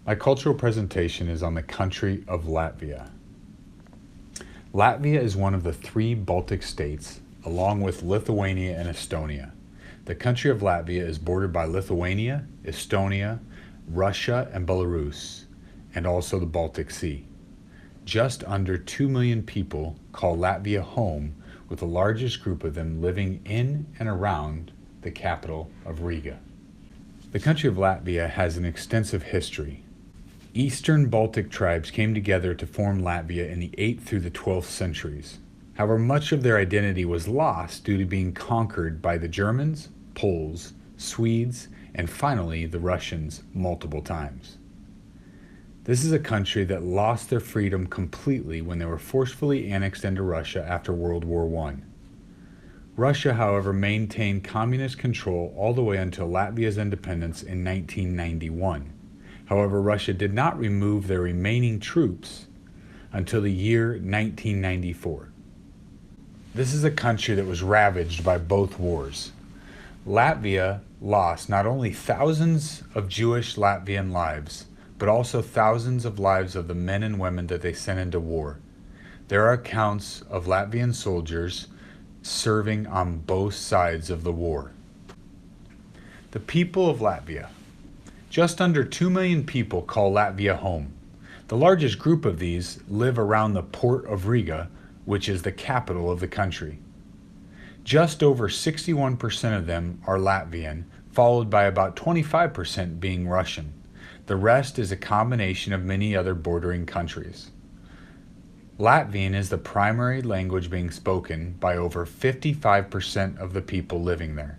My cultural presentation is on the country of Latvia. Latvia is one of the three Baltic states, along with Lithuania and Estonia. The country of Latvia is bordered by Lithuania, Estonia, Russia, and Belarus, and also the Baltic Sea. Just under 2 million people call Latvia home, with the largest group of them living in and around the capital of Riga. The country of Latvia has an extensive history. Eastern Baltic tribes came together to form Latvia in the 8th through the 12th centuries. However, much of their identity was lost due to being conquered by the Germans, Poles, Swedes, and finally the Russians multiple times. This is a country that lost their freedom completely when they were forcefully annexed into Russia after World War I. Russia, however, maintained communist control all the way until Latvia's independence in 1991. However, Russia did not remove their remaining troops until the year 1994. This is a country that was ravaged by both wars. Latvia lost not only thousands of Jewish Latvian lives, but also thousands of lives of the men and women that they sent into war. There are accounts of Latvian soldiers serving on both sides of the war. The people of Latvia. Just under 2 million people call Latvia home. The largest group of these live around the port of Riga, which is the capital of the country. Just over 61% of them are Latvian, followed by about 25% being Russian. The rest is a combination of many other bordering countries. Latvian is the primary language being spoken by over 55% of the people living there.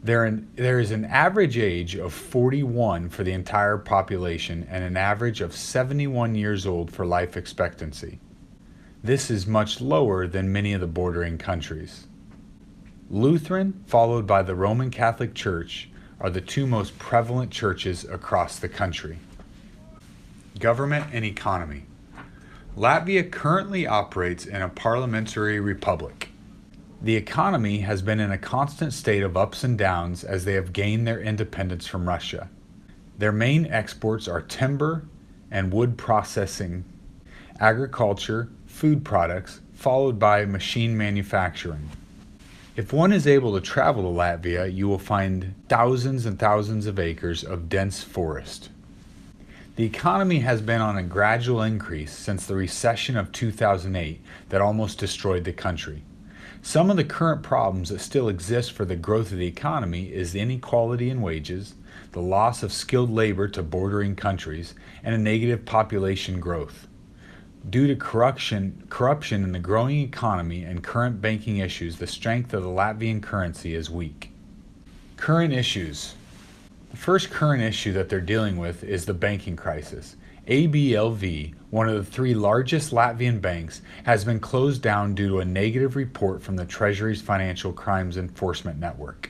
There is an average age of 41 for the entire population and an average of 71 years old for life expectancy. This is much lower than many of the bordering countries. Lutheran, followed by the Roman Catholic Church, are the two most prevalent churches across the country. Government and economy. Latvia currently operates in a parliamentary republic. The economy has been in a constant state of ups and downs as they have gained their independence from Russia. Their main exports are timber and wood processing, agriculture, food products, followed by machine manufacturing. If one is able to travel to Latvia, you will find thousands and thousands of acres of dense forest. The economy has been on a gradual increase since the recession of 2008 that almost destroyed the country. Some of the current problems that still exist for the growth of the economy is the inequality in wages, the loss of skilled labor to bordering countries, and a negative population growth. Due to corruption in the growing economy and current banking issues, the strength of the Latvian currency is weak. Current issues. The first current issue that they're dealing with is the banking crisis. ABLV, one of the three largest Latvian banks, has been closed down due to a negative report from the Treasury's Financial Crimes Enforcement Network.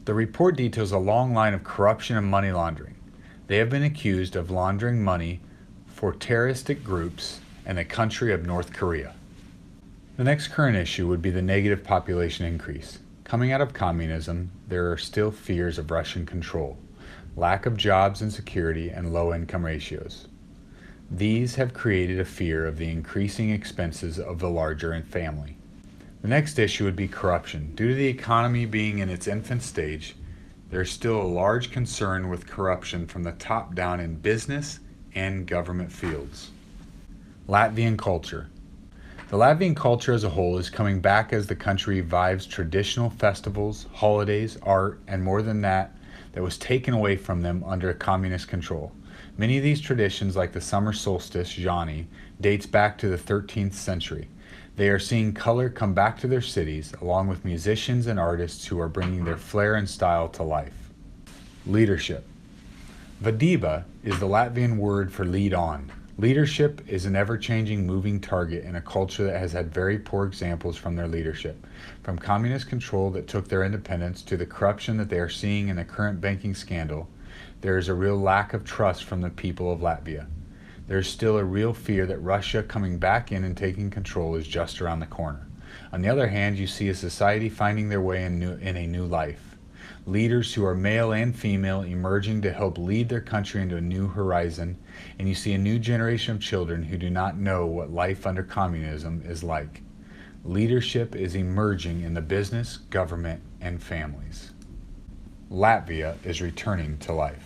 The report details a long line of corruption and money laundering. They have been accused of laundering money for terroristic groups in the country of North Korea. The next current issue would be the negative population increase. Coming out of communism, there are still fears of Russian control, lack of jobs and security, and low income ratios. These have created a fear of the increasing expenses of the larger family. The next issue would be corruption. Due to the economy being in its infant stage, there is still a large concern with corruption from the top down in business and government fields. Latvian culture. The Latvian culture as a whole is coming back as the country revives traditional festivals, holidays, art, and more than that was taken away from them under communist control. Many of these traditions, like the summer solstice, Jani, dates back to the 13th century. They are seeing color come back to their cities, along with musicians and artists who are bringing their flair and style to life. Leadership. Vadība is the Latvian word for lead on. Leadership is an ever-changing moving target in a culture that has had very poor examples from their leadership. From communist control that took their independence to the corruption that they are seeing in the current banking scandal, there is a real lack of trust from the people of Latvia. There is still a real fear that Russia coming back in and taking control is just around the corner. On the other hand, you see a society finding their way in a new life. leaders who are male and female emerging to help lead their country into a new horizon, and you see a new generation of children who do not know what life under communism is like. Leadership is emerging in the business, government, and families. Latvia is returning to life.